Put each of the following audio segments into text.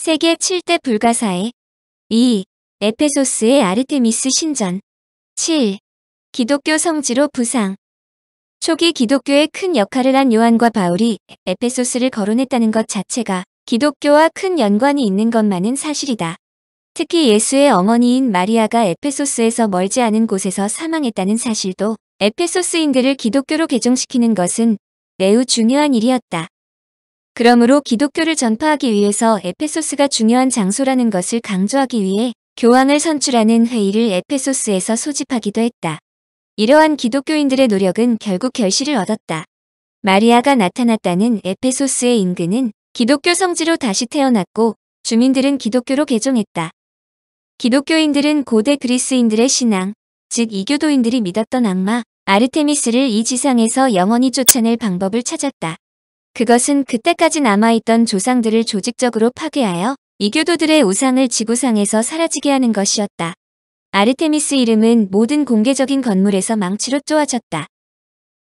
세계 7대 불가사의 2. 에페소스의 아르테미스 신전. 7. 기독교 성지로 부상. 초기 기독교에 큰 역할을 한 요한과 바울이 에페소스를 거론했다는 것 자체가 기독교와 큰 연관이 있는 것만은 사실이다. 특히 예수의 어머니인 마리아가 에페소스에서 멀지 않은 곳에서 사망했다는 사실도 에페소스인들을 기독교로 개종시키는 것은 매우 중요한 일이었다. 그러므로 기독교를 전파하기 위해서 에페소스가 중요한 장소라는 것을 강조하기 위해 교황을 선출하는 회의를 에페소스에서 소집하기도 했다. 이러한 기독교인들의 노력은 결국 결실을 얻었다. 마리아가 나타났다는 에페소스의 인근은 기독교 성지로 다시 태어났고 주민들은 기독교로 개종했다. 기독교인들은 고대 그리스인들의 신앙, 즉 이교도인들이 믿었던 악마 아르테미스를 이 지상에서 영원히 쫓아낼 방법을 찾았다. 그것은 그때까지 남아있던 조상들을 조직적으로 파괴하여 이교도들의 우상을 지구상에서 사라지게 하는 것이었다. 아르테미스 이름은 모든 공개적인 건물에서 망치로 쪼아졌다.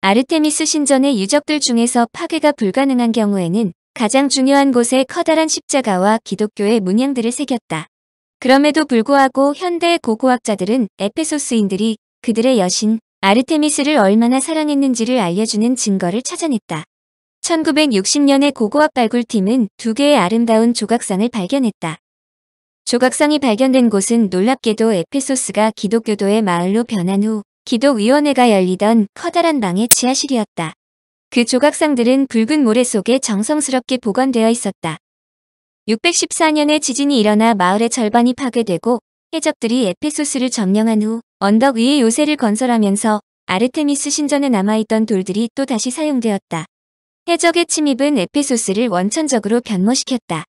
아르테미스 신전의 유적들 중에서 파괴가 불가능한 경우에는 가장 중요한 곳에 커다란 십자가와 기독교의 문양들을 새겼다. 그럼에도 불구하고 현대의 고고학자들은 에페소스인들이 그들의 여신 아르테미스를 얼마나 사랑했는지를 알려주는 증거를 찾아냈다. 1960년에 고고학 발굴팀은 2개의 아름다운 조각상을 발견했다. 조각상이 발견된 곳은 놀랍게도 에페소스가 기독교도의 마을로 변한 후 기독위원회가 열리던 커다란 방의 지하실이었다. 그 조각상들은 붉은 모래 속에 정성스럽게 보관되어 있었다. 614년에 지진이 일어나 마을의 절반이 파괴되고 해적들이 에페소스를 점령한 후 언덕 위에 요새를 건설하면서 아르테미스 신전에 남아있던 돌들이 또 다시 사용되었다. 해적의 침입은 에페소스를 원천적으로 변모시켰다.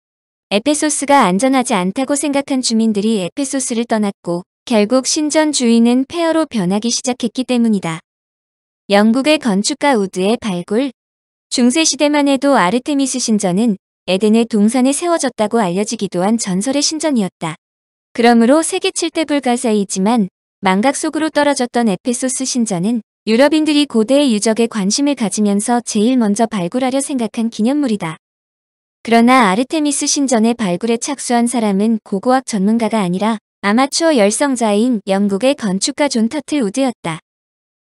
에페소스가 안전하지 않다고 생각한 주민들이 에페소스를 떠났고 결국 신전 주인은 폐허로 변하기 시작했기 때문이다. 영국의 건축가 우드의 발굴. 중세시대만 해도 아르테미스 신전은 에덴의 동산에 세워졌다고 알려지기도 한 전설의 신전이었다. 그러므로 세계 7대 불가사이지만 망각 속으로 떨어졌던 에페소스 신전은 유럽인들이 고대의 유적에 관심을 가지면서 제일 먼저 발굴하려 생각한 기념물이다. 그러나 아르테미스 신전의 발굴에 착수한 사람은 고고학 전문가가 아니라 아마추어 열성자인 영국의 건축가 존 터틀 우드였다.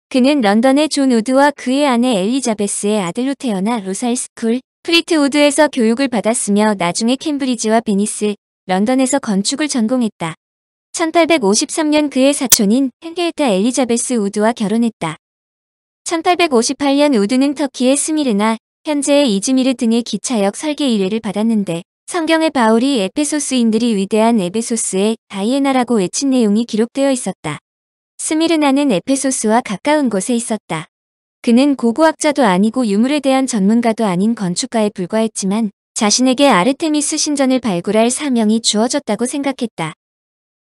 그는 런던의 존 우드와 그의 아내 엘리자베스의 아들로 태어나 로살 스쿨, 프리트 우드에서 교육을 받았으며 나중에 캠브리지와 베니스, 런던에서 건축을 전공했다. 1853년 그의 사촌인 헨리에타 엘리자베스 우드와 결혼했다. 1858년 우드는 터키의 스미르나, 현재의 이즈미르 등의 기차역 설계 의뢰를 받았는데 성경의 바울이 에페소스인들이 위대한 에베소스의 다이애나라고 외친 내용이 기록되어 있었다. 스미르나는 에페소스와 가까운 곳에 있었다. 그는 고고학자도 아니고 유물에 대한 전문가도 아닌 건축가에 불과했지만 자신에게 아르테미스 신전을 발굴할 사명이 주어졌다고 생각했다.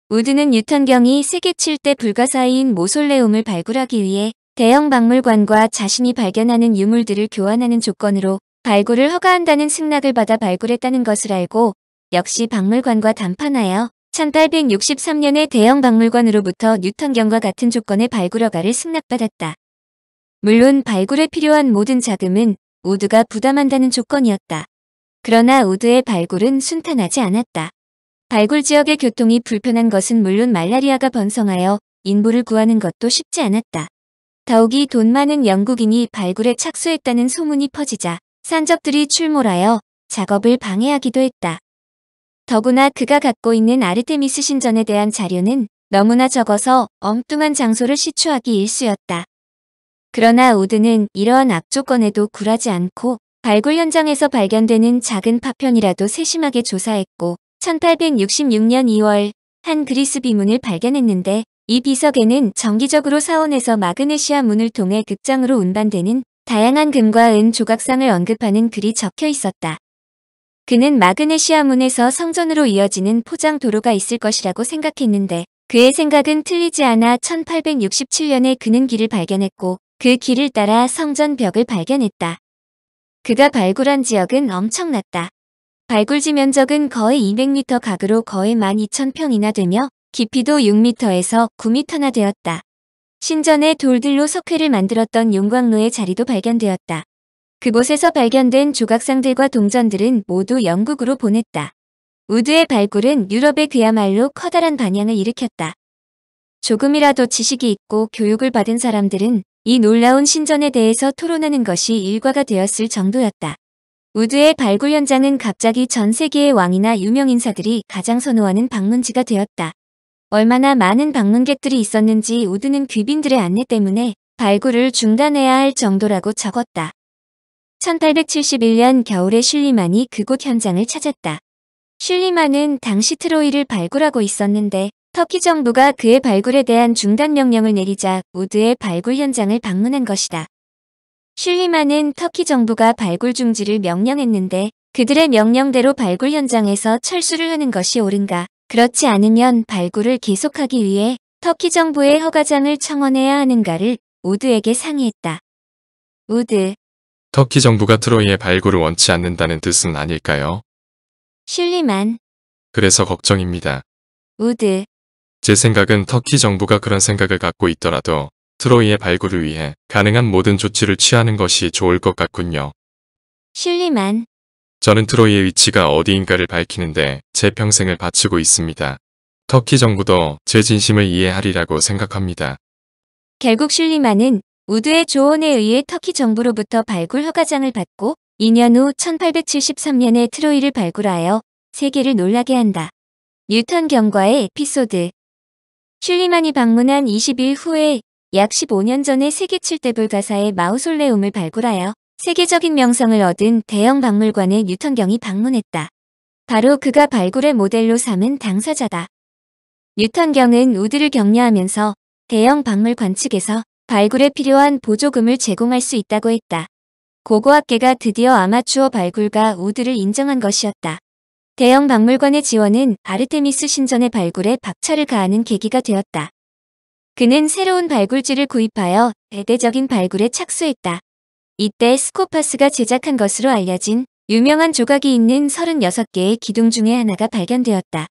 우드는 뉴턴경이 세계 7대 불가사의인 모솔레움을 발굴하기 위해 대형 박물관과 자신이 발견하는 유물들을 교환하는 조건으로 발굴을 허가한다는 승낙을 받아 발굴했다는 것을 알고 역시 박물관과 담판하여 1863년에 대형 박물관으로부터 뉴턴경과 같은 조건의 발굴 허가를 승낙받았다. 물론 발굴에 필요한 모든 자금은 우드가 부담한다는 조건이었다. 그러나 우드의 발굴은 순탄하지 않았다. 발굴 지역의 교통이 불편한 것은 물론 말라리아가 번성하여 인부를 구하는 것도 쉽지 않았다. 더욱이 돈 많은 영국인이 발굴에 착수했다는 소문이 퍼지자 산적들이 출몰하여 작업을 방해하기도 했다. 더구나 그가 갖고 있는 아르테미스 신전에 대한 자료는 너무나 적어서 엉뚱한 장소를 시추하기 일쑤였다. 그러나 우드는 이러한 악조건에도 굴하지 않고 발굴 현장에서 발견되는 작은 파편이라도 세심하게 조사했고 1866년 2월 한 그리스 비문을 발견했는데 이 비석에는 정기적으로 사원에서 마그네시아 문을 통해 극장으로 운반되는 다양한 금과 은 조각상을 언급하는 글이 적혀 있었다. 그는 마그네시아 문에서 성전으로 이어지는 포장 도로가 있을 것이라고 생각했는데 그의 생각은 틀리지 않아 1867년에 그는 길을 발견했고 그 길을 따라 성전 벽을 발견했다. 그가 발굴한 지역은 엄청났다. 발굴지 면적은 거의 200m 각으로 거의 12,000평이나 되며 깊이도 6m에서 9m나 되었다. 신전에 돌들로 석회를 만들었던 용광로의 자리도 발견되었다. 그곳에서 발견된 조각상들과 동전들은 모두 영국으로 보냈다. 우드의 발굴은 유럽에 그야말로 커다란 반향을 일으켰다. 조금이라도 지식이 있고 교육을 받은 사람들은 이 놀라운 신전에 대해서 토론하는 것이 일과가 되었을 정도였다. 우드의 발굴 현장은 갑자기 전 세계의 왕이나 유명 인사들이 가장 선호하는 방문지가 되었다. 얼마나 많은 방문객들이 있었는지 우드는 귀빈들의 안내 때문에 발굴을 중단해야 할 정도라고 적었다. 1871년 겨울에 슐리만이 그곳 현장을 찾았다. 슐리만은 당시 트로이를 발굴하고 있었는데 터키 정부가 그의 발굴에 대한 중단 명령을 내리자 우드의 발굴 현장을 방문한 것이다. 슐리만은 터키 정부가 발굴 중지를 명령했는데 그들의 명령대로 발굴 현장에서 철수를 하는 것이 옳은가, 그렇지 않으면 발굴을 계속하기 위해 터키 정부의 허가장을 청원해야 하는가를 우드에게 상의했다. 우드. 터키 정부가 트로이의 발굴을 원치 않는다는 뜻은 아닐까요? 슐리만. 그래서 걱정입니다. 우드. 제 생각은 터키 정부가 그런 생각을 갖고 있더라도 트로이의 발굴을 위해 가능한 모든 조치를 취하는 것이 좋을 것 같군요. 슐리만. 저는 트로이의 위치가 어디인가를 밝히는데 제 평생을 바치고 있습니다. 터키 정부도 제 진심을 이해하리라고 생각합니다. 결국 슐리만은 우드의 조언에 의해 터키 정부로부터 발굴 허가장을 받고 2년 후 1873년에 트로이를 발굴하여 세계를 놀라게 한다. 뉴턴 경과의 에피소드. 슐리만이 방문한 20일 후에 약 15년 전에 세계 7대 불가사의 마우솔레움을 발굴하여 세계적인 명성을 얻은 대형 박물관에 뉴턴 경이 방문했다. 바로 그가 발굴의 모델로 삼은 당사자다. 뉴턴 경은 우드를 격려하면서 대형 박물관 측에서 발굴에 필요한 보조금을 제공할 수 있다고 했다. 고고학계가 드디어 아마추어 발굴가 우드를 인정한 것이었다. 대형 박물관의 지원은 아르테미스 신전의 발굴에 박차를 가하는 계기가 되었다. 그는 새로운 발굴지를 구입하여 대대적인 발굴에 착수했다. 이때 스코파스가 제작한 것으로 알려진 유명한 조각이 있는 36개의 기둥 중에 하나가 발견되었다.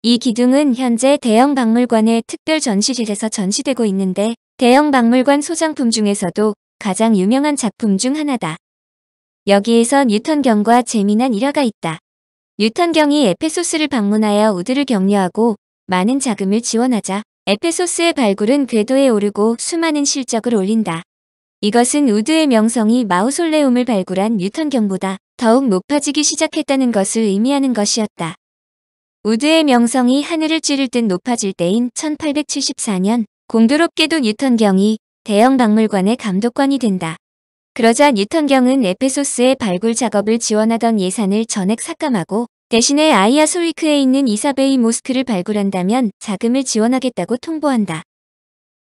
이 기둥은 현재 대형 박물관의 특별 전시실에서 전시되고 있는데 대형 박물관 소장품 중에서도 가장 유명한 작품 중 하나다. 여기에서 뉴턴 경과 재미난 일화가 있다. 뉴턴 경이 에페소스를 방문하여 우드를 격려하고 많은 자금을 지원하자 에페소스의 발굴은 궤도에 오르고 수많은 실적을 올린다. 이것은 우드의 명성이 마우솔레움을 발굴한 뉴턴 경보다 더욱 높아지기 시작했다는 것을 의미하는 것이었다. 우드의 명성이 하늘을 찌를 듯 높아질 때인 1874년 공교롭게도 뉴턴 경이 대형 박물관의 감독관이 된다. 그러자 뉴턴 경은 에페소스의 발굴 작업을 지원하던 예산을 전액 삭감하고 대신에 아이아 솔리크에 있는 이사베이 모스크를 발굴한다면 자금을 지원하겠다고 통보한다.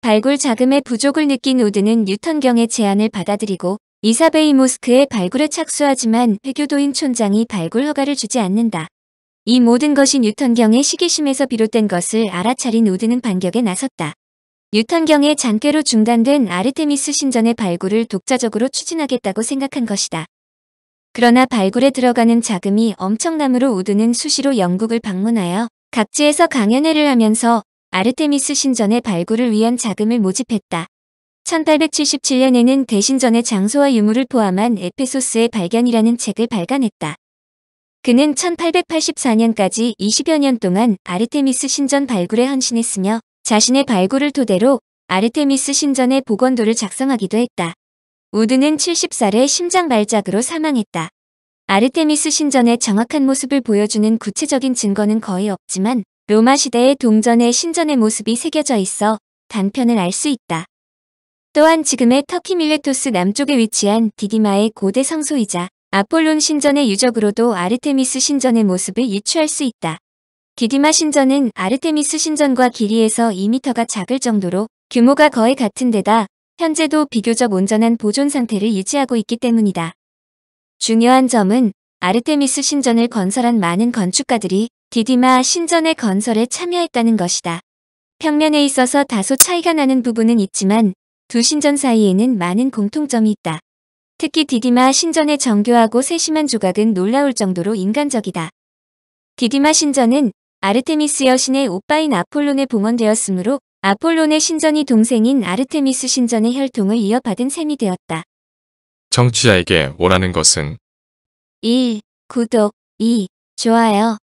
발굴 자금의 부족을 느낀 우드는 뉴턴 경의 제안을 받아들이고 이사베이 모스크의 발굴에 착수하지만 회교도인 촌장이 발굴 허가를 주지 않는다. 이 모든 것이 뉴턴 경의 시기심에서 비롯된 것을 알아차린 우드는 반격에 나섰다. 뉴턴 경의 잔꾀로 중단된 아르테미스 신전의 발굴을 독자적으로 추진하겠다고 생각한 것이다. 그러나 발굴에 들어가는 자금이 엄청나므로 우드는 수시로 영국을 방문하여 각지에서 강연회를 하면서 아르테미스 신전의 발굴을 위한 자금을 모집했다. 1877년에는 대신전의 장소와 유물을 포함한 에페소스의 발견이라는 책을 발간했다. 그는 1884년까지 20여 년 동안 아르테미스 신전 발굴에 헌신했으며 자신의 발굴을 토대로 아르테미스 신전의 복원도를 작성하기도 했다. 우드는 70살에 심장 말작으로 사망했다. 아르테미스 신전의 정확한 모습을 보여주는 구체적인 증거는 거의 없지만 로마 시대의 동전의 신전의 모습이 새겨져 있어 단편을 알 수 있다. 또한 지금의 터키 밀레토스 남쪽에 위치한 디디마의 고대 성소이자 아폴론 신전의 유적으로도 아르테미스 신전의 모습을 유추할 수 있다. 디디마 신전은 아르테미스 신전과 길이에서 2m가 작을 정도로 규모가 거의 같은 데다 현재도 비교적 온전한 보존 상태를 유지하고 있기 때문이다. 중요한 점은 아르테미스 신전을 건설한 많은 건축가들이 디디마 신전의 건설에 참여했다는 것이다. 평면에 있어서 다소 차이가 나는 부분은 있지만 두 신전 사이에는 많은 공통점이 있다. 특히 디디마 신전의 정교하고 세심한 조각은 놀라울 정도로 인간적이다. 디디마 신전은 아르테미스 여신의 오빠인 아폴론에 봉헌되었으므로 아폴론의 신전이 동생인 아르테미스 신전의 혈통을 이어받은 셈이 되었다. 청취자에게 원하는 것은 1. 구독 2. 좋아요